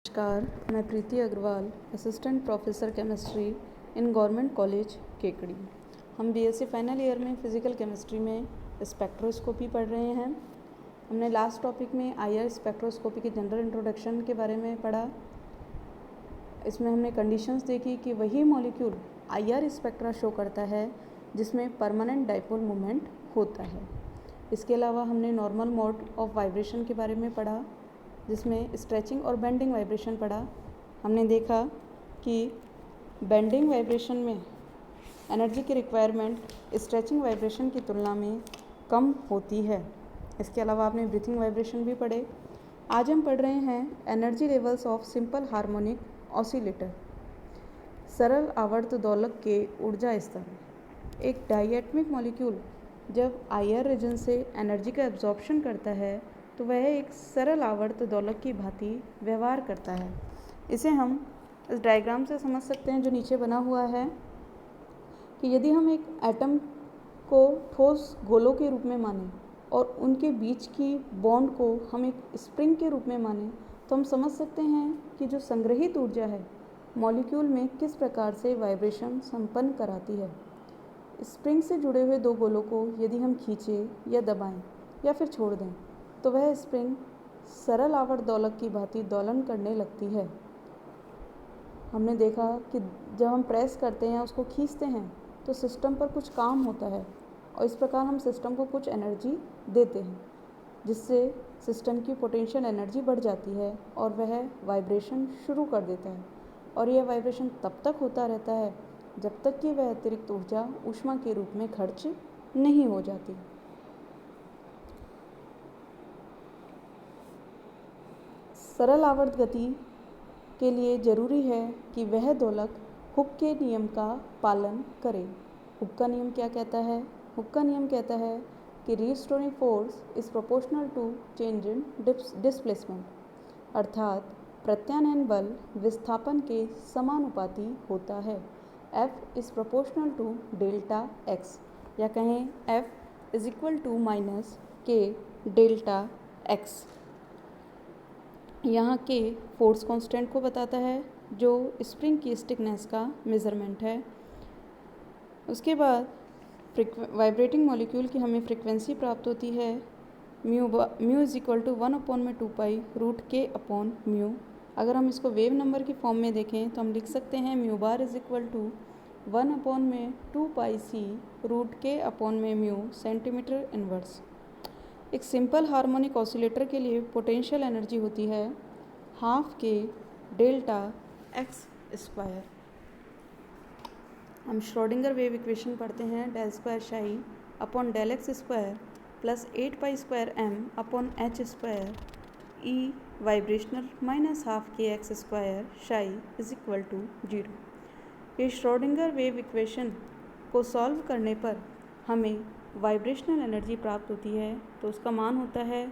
नमस्कार, मैं Preeti Agrawal, assistant professor chemistry in government college Kekri. हम बीएससी फाइनल ईयर में फ़िज़िकल केमिस्ट्री में स्पेक्ट्रोस्कोपी पढ़ रहे हैं। हमने लास्ट टॉपिक में आईआर स्पेक्ट्रोस्कोपी के जनरल इंट्रोडक्शन के बारे में पढ़ा। इसमें हमने कंडीशंस देखी कि वही मॉलिक्यूल आईआर स्पेक्ट्रा शो करता है जिसमें परमानेंट डाइपोल मोमेंट होता है। इसके अलावा हमने नॉर्मल मोड ऑफ वाइब्रेशन के बारे में पढ़ा, जिसमें स्ट्रेचिंग और बेंडिंग वाइब्रेशन पढ़ा। हमने देखा कि बेंडिंग वाइब्रेशन में एनर्जी की रिक्वायरमेंट स्ट्रेचिंग वाइब्रेशन की तुलना में कम होती है। इसके अलावा आपने ब्रीथिंग वाइब्रेशन भी पढ़े। आज हम पढ़ रहे हैं energy levels of simple harmonic oscillator, सरल आवर्त दोलक के ऊर्जा स्तर। एक डाइएटमिक मॉलिक्यूल जब आईआर रीजन से एनर्जी का एब्जॉर्प्शन करता है तो वह एक सरल आवर्त दोलक की भांति व्यवहार करता है। इसे हम इस डायग्राम से समझ सकते हैं जो नीचे बना हुआ है कि यदि हम एक एटम को ठोस गोलों के रूप में मानें और उनके बीच की बॉन्ड को हम एक स्प्रिंग के रूप में मानें तो हम समझ सकते हैं कि जो संग्रहित ऊर्जा है मॉलिक्यूल में किस प्रकार से वाइब्रेशन संपन्न कराती है। स्प्रिंग से जुड़े हुए दो गोलों को यदि हम खींचें या दबाएं या फिर छोड़ दें तो वह स्प्रिंग सरल आवर्त दोलक की भांति दोलन करने लगती है। हमने देखा कि जब हम प्रेस करते हैं, उसको खींचते हैं तो सिस्टम पर कुछ काम होता है और इस प्रकार हम सिस्टम को कुछ एनर्जी देते हैं, जिससे सिस्टम की पोटेंशियल एनर्जी बढ़ जाती है और वह वाइब्रेशन शुरू कर देता है। और यह वाइब्रेशन तब तक होता रहता है जब तक कि वह अतिरिक्त ऊर्जा ऊष्मा के रूप में खर्च नहीं हो जाती। सरल आवर्त गति के लिए ज़रूरी है कि वह दोलक हुक के नियम का पालन करे। हुक का नियम क्या कहता है? हुक का नियम कहता है कि restoring force is proportional to change in displacement, अर्थात प्रत्यानयन बल विस्थापन के समानुपाती होता है। F is proportional to delta x, या कहें F is equal to minus k delta x। यहाँ के फोर्स कांस्टेंट को बताता है जो स्प्रिंग की स्टिकनेस का मेज़रमेंट है। उसके बाद वाइब्रेटिंग मॉलिक्यूल की हमें फ्रीक्वेंसी प्राप्त होती है mu is equal to 1/2π√k/μ। अगर हम इसको वेव नंबर की फॉर्म में देखें तो हम लिख सकते हैं mu bar is equal to 1/2πc√k/μ centimetre inverse. एक सिंपल हार्मोनिक ऑसिलेटर के लिए पोटेंशियल एनर्जी होती है half k delta x square. हम श्रोडिंगर वेव इक्वेशन पढ़ते हैं del square psi upon del x square plus 8π²m/h² E vibrational minus half k x square psi is equal to 0। ये Schrodinger wave equation को solve करने पर हमें vibrational energy प्राप्त होती है, तो उसका मान होता है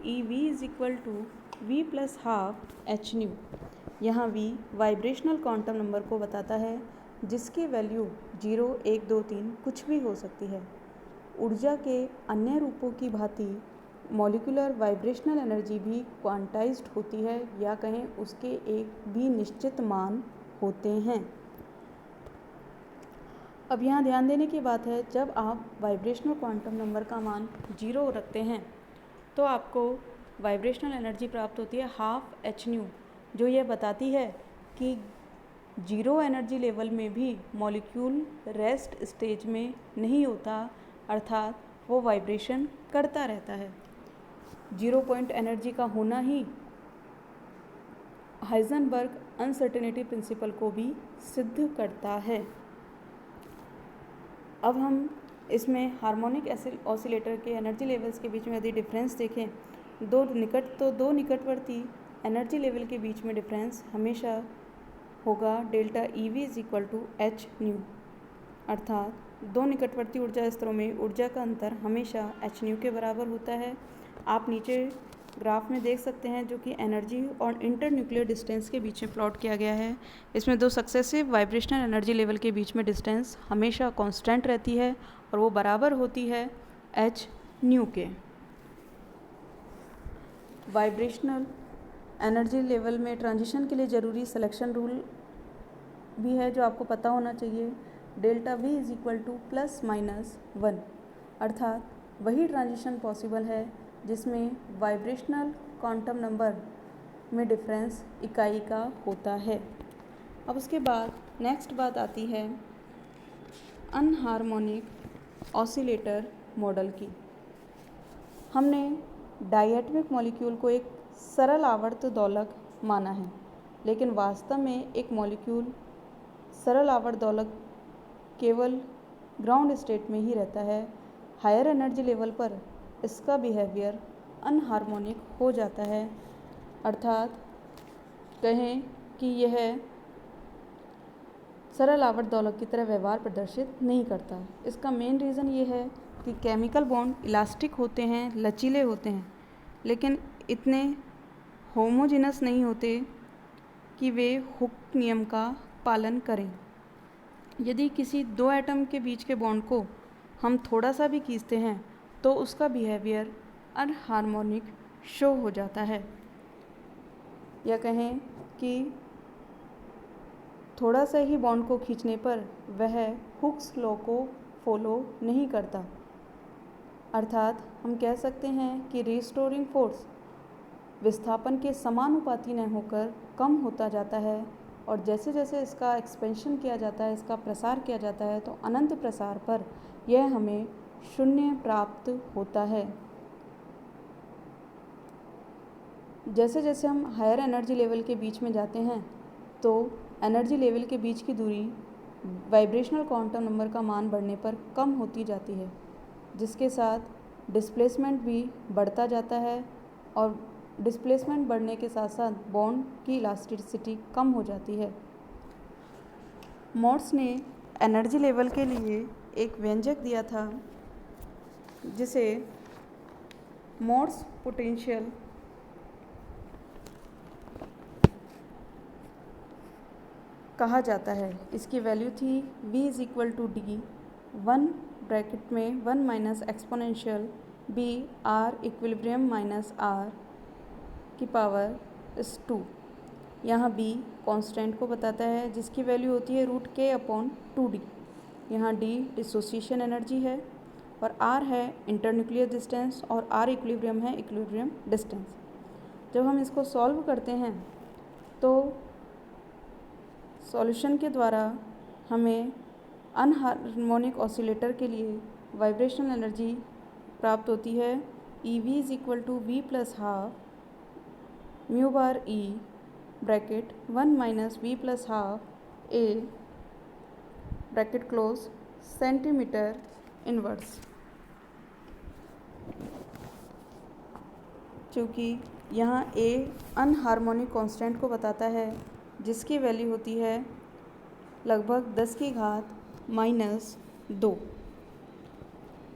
EV is equal to V plus half h nu. यहाँ V वाइब्रेशनल क्वांटम नंबर को बताता है जिसकी वैल्यू 0, 1, 2, 3 कुछ भी हो सकती है। ऊर्जा के अन्य रूपों की भांति मॉलिक्यूलर वाइब्रेशनल एनर्जी भी क्वांटाइज्ड होती है, या कहें उसके एक भी निश्चित मान होते हैं। अब यहाँ ध्यान देने की बात है, जब आप वाइब्रेशनल क्वांटम नंबर का मान 0 रखते हैं तो आपको वाइब्रेशनल एनर्जी प्राप्त होती है हाफ h न्यू, जो यह बताती है कि 0 एनर्जी लेवल में भी मॉलिक्यूल रेस्ट स्टेज में नहीं होता, अर्थात वो वाइब्रेशन करता रहता है। 0 पॉइंट एनर्जी का होना ही हाइजेनबर्ग अनसर्टेनिटी प्रिंसिपल को भी सिद्ध करता है। अब हम इसमें हार्मोनिक ऑसिलेटर के एनर्जी लेवल्स के बीच में यदि डिफरेंस देखें, दो निकटवर्ती एनर्जी लेवल के बीच में डिफरेंस हमेशा होगा delta EV is equal to h nu, अर्थात दो निकटवर्ती ऊर्जा स्तरों में ऊर्जा का अंतर हमेशा h न्यू के बराबर होता है। आप नीचे ग्राफ में देख सकते हैं जो कि एनर्जी और इंटरन्यूक्लियर डिस्टेंस के बीच में प्लॉट किया गया है। इसमें दो सक्सेसिव वाइब्रेशनल एनर्जी लेवल के बीच में डिस्टेंस हमेशा कांस्टेंट रहती है और वो बराबर होती है h न्यू के। वाइब्रेशनल एनर्जी लेवल में ट्रांजिशन के लिए ज़रूरी सिलेक्शन रूल भी है जो आपको पता होना चाहिए। Delta V is equal to ±1, अर्थात वही ट्रांजिशन पॉसिबल है जिसमें वाइब्रेशनल क्वांटम नंबर में डिफरेंस इकाई का होता है। अब उसके बाद नेक्स्ट बात आती है अनहार्मोनिक ऑसिलेटर मॉडल की। हमने डायएटमिक मॉलिक्यूल को एक सरल आवर्त दोलक माना है, लेकिन वास्तव में एक मॉलिक्यूल सरल आवर्त दोलक केवल ग्राउंड स्टेट में ही रहता है। हायर एनर्जी लेवल पर इसका बिहेवियर अनहार्मोनिक हो जाता है, अर्थात कहें कि यह सरल आवर्त दोलक की तरह व्यवहार प्रदर्शित नहीं करता। इसका मेन रीज़न ये है कि केमिकल बॉन्ड इलास्टिक होते हैं, लचीले होते हैं, लेकिन इतने होमोजेनस नहीं होते कि वे हुक नियम का पालन करें। यदि किसी दो एटम के बीच के बॉन्ड को हम थोड़ा सा भी खींचते हैं तो उसका बिहेवियर अनहार्मोनिक शो हो जाता है, या कहें कि थोड़ा सा ही बॉन्ड को खींचने पर वह हुक्स लॉ को फॉलो नहीं करता, अर्थात हम कह सकते हैं कि रिस्टोरिंग फोर्स विस्थापन के समानुपाती न होकर कम होता जाता है, और जैसे जैसे इसका एक्सपेंशन किया जाता है, इसका प्रसार किया जाता है, तो अनंत प्रसार पर यह हमें शून्य प्राप्त होता है। जैसे जैसे हम हायर एनर्जी लेवल के बीच में जाते हैं तो एनर्जी लेवल के बीच की दूरी वाइब्रेशनल क्वांटम नंबर का मान बढ़ने पर कम होती जाती है, जिसके साथ डिस्प्लेसमेंट भी बढ़ता जाता है, और डिस्प्लेसमेंट बढ़ने के साथ साथ बॉन्ड की इलास्टिसिटी कम हो जाती है। मोर्स ने एनर्जी लेवल के लिए एक व्यंजक दिया था जिसे मोर्स पोटेंशियल कहा जाता है। इसकी वैल्यू थी V is equal to D 1 bracket में 1 minus exponential B R equilibrium minus R की पावर इस 2। यहाँ B कांस्टेंट को बताता है जिसकी वैल्यू होती है √K/2D। यहाँ D डिसोसिएशन एनर्जी है और R है इंटरन्यूक्लियर डिस्टेंस और R इक्विलिब्रियम है इक्विलिब्रियम डिस्टेंस। जब हम इसको सॉल्व करते हैं तो सॉल्यूशन के द्वारा हमें अनहार्मोनिक ऑसिलेटर के लिए वाइब्रेशनल एनर्जी प्राप्त होती है। EV is equal to V plus half mu bar E bracket 1 minus V plus half A bracket close centimetre inverse. क्योंकि यहाँ A अनहार्मोनिक कांस्टेंट को बताता है जिसकी वैल्यू होती है लगभग 10⁻⁻²।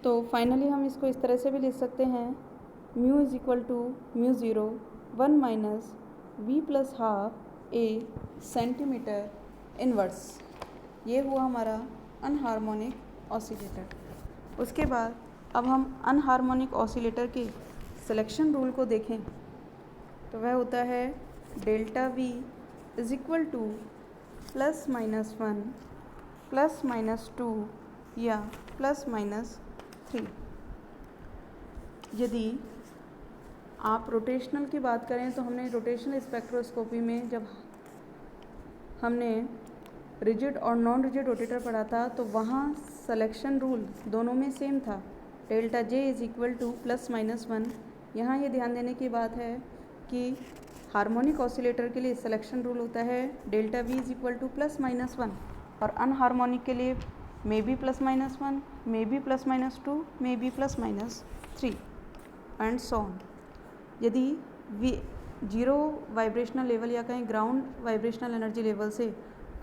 तो फाइनली हम इसको इस तरह से भी लिख सकते हैं μ is equal to μ0 1 minus V plus half A centimetre inverse. ये हुआ हमारा अनहार्मोनिक ऑसिलेटर। उसके बाद अब हम अनहार्मोनिक ऑसिलेटर के सिलेक्शन रूल को देखें तो वह होता है delta V is equal to +-1 +-2 या +-3। यदि आप रोटेशनल की बात करें तो हमने रोटेशनल स्पेक्ट्रोस्कोपी में जब हमने रिजिड और नॉन रिजिड रोटेटर पढ़ा था तो वहाँ सिलेक्शन रूल दोनों में सेम था, delta J is equal to +-1। यहाँ ये ध्यान देने की बात है कि हार्मोनिक ऑसिलेटर के लिए सिलेक्शन रूल होता है delta V is equal to +-1, और अनहार्मोनिक के लिए may be +-1, may be +-2, may be +-3 and so on. यदि जीरो वाइब्रेशनल लेवल या कहीं ग्राउंड वाइब्रेशनल एनर्जी लेवल से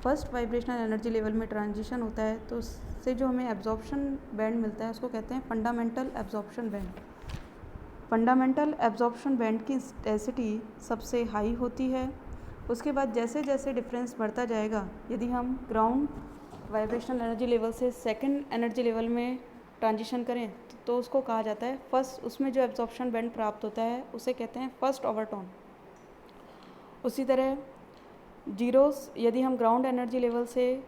फर्स्ट वाइब्रेशनल एनर्जी लेवल में ट्रांजिशन होता है तो उससे जो हमें एब्जॉर्प्शन बैंड मिलता है उसको कहते हैं fundamental absorption band. Fundamental absorption band की इंटेंसिटी सबसे हाई होती है। उसके बाद जैसे जैसे डिफरेंस बढ़ता जाएगा, यदि हम ग्राउंड वाइब्रेशनल एनर्जी लेवल से सेकंड एनर्जी लेवल में ट्रांजिशन करें तो उसको कहा जाता है फर्स्ट, उसमें जो एब्जॉर्प्शन बैंड प्राप्त होता है उसे कहते हैं फर्स्ट ओवरटोन। उसी तरह जीरोस, यदि हम ग्राउंड एनर्जी लेवल से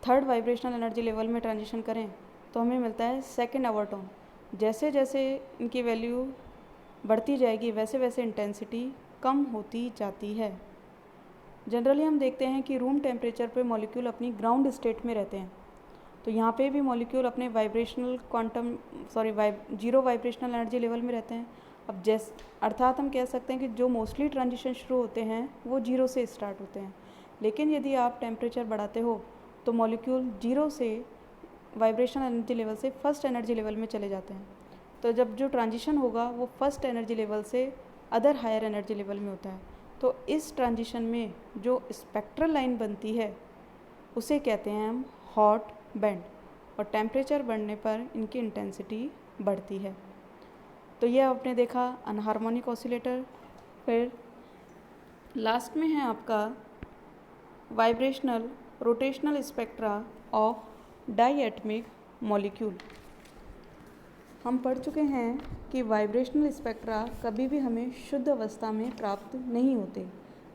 थर्ड वाइब्रेशनल एनर्जी लेवल में ट्रांजिशन करें तो हमें मिलता है सेकेंड ओवरटोन। जैसे जैसे इनकी वैल्यू बढ़ती जाएगी वैसे वैसे इंटेंसिटी कम होती जाती है। जनरली हम देखते हैं कि रूम टेम्परेचर पे मॉलिक्यूल अपनी ग्राउंड स्टेट में रहते हैं, तो यहाँ पे भी मॉलिक्यूल अपने जीरो वाइब्रेशनल एनर्जी लेवल में रहते हैं। अब अर्थात हम कह सकते हैं कि जो मोस्टली ट्रांजिशन शुरू होते हैं वो जीरो से स्टार्ट होते हैं, लेकिन यदि आप टेम्परेचर बढ़ाते हो तो मॉलिक्यूल जीरो से वाइब्रेशनल एनर्जी लेवल से फर्स्ट एनर्जी लेवल में चले जाते हैं। तो जब जो ट्रांजिशन होगा वो फर्स्ट एनर्जी लेवल से अदर हायर एनर्जी लेवल में होता है। तो इस ट्रांजिशन में जो स्पेक्ट्रल लाइन बनती है उसे कहते हैं हम हॉट बैंड, और टेम्परेचर बढ़ने पर इनकी इंटेंसिटी बढ़ती है। तो ये आपने देखा अनहार्मोनिक ऑसिलेटर। फिर लास्ट में है आपका vibrational rotational spectra of diatomic molecule. हम पढ़ चुके हैं कि वाइब्रेशनल स्पेक्ट्रा कभी भी हमें शुद्ध अवस्था में प्राप्त नहीं होते,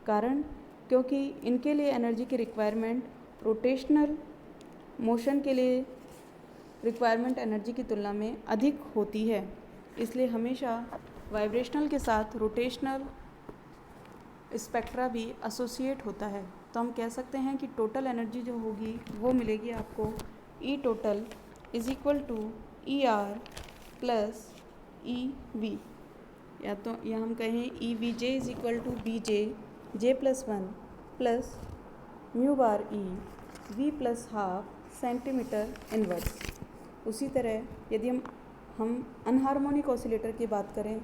कारण क्योंकि इनके लिए एनर्जी की रिक्वायरमेंट रोटेशनल मोशन के लिए रिक्वायरमेंट एनर्जी की तुलना में अधिक होती है। इसलिए हमेशा वाइब्रेशनल के साथ रोटेशनल स्पेक्ट्रा भी एसोसिएट होता है। तो हम कह सकते हैं कि टोटल एनर्जी जो होगी वो मिलेगी आपको E total is equal to E R plus E V, या तो या हम कहें E V J is equal to B J plus 1 plus mu bar E V plus half centimetre inverse. उसी तरह यदि हम अनहार्मोनिक ऑसिलेटर की बात करें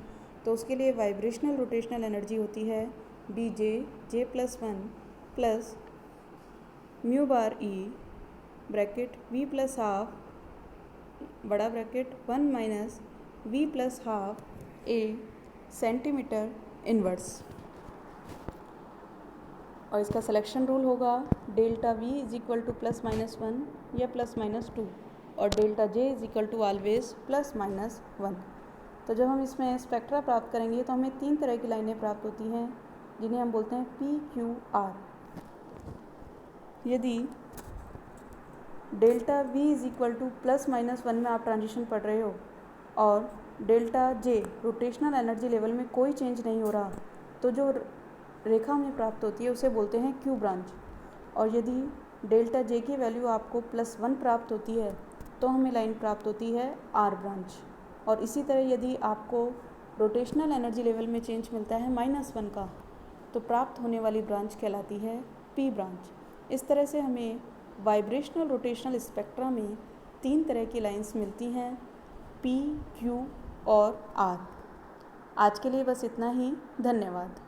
तो उसके लिए वाइब्रेशनल रोटेशनल एनर्जी होती है B J plus 1 plus mu bar E bracket V plus half बड़ा bracket 1 minus V plus half A centimetre inverse. और इसका सिलेक्शन रूल होगा delta V is equal to plus minus 1 या plus minus 2, और delta J is equal to always plus minus 1। तो जब हम इसमें स्पेक्ट्रा प्राप्त करेंगे तो हमें 3 तरह की लाइनें प्राप्त होती हैं जिन्हें हम बोलते हैं पी क्यू आर। यदि delta V is equal to plus minus 1 में आप ट्रांजिशन पढ़ रहे हो और डेल्टा जे रोटेशनल एनर्जी लेवल में कोई चेंज नहीं हो रहा, तो जो रेखा हमें प्राप्त होती है उसे बोलते हैं क्यू ब्रांच। और यदि डेल्टा जे की वैल्यू आपको प्लस 1 प्राप्त होती है तो हमें लाइन प्राप्त होती है आर ब्रांच। और इसी तरह यदि आपको रोटेशनल एनर्जी लेवल में चेंज मिलता है -1 का, तो प्राप्त होने वाली ब्रांच कहलाती है पी ब्रांच। इस तरह से हमें वाइब्रेशनल रोटेशनल स्पेक्ट्रा में 3 तरह की लाइंस मिलती हैं, पी, क्यू और आर। आज के लिए बस इतना ही। धन्यवाद।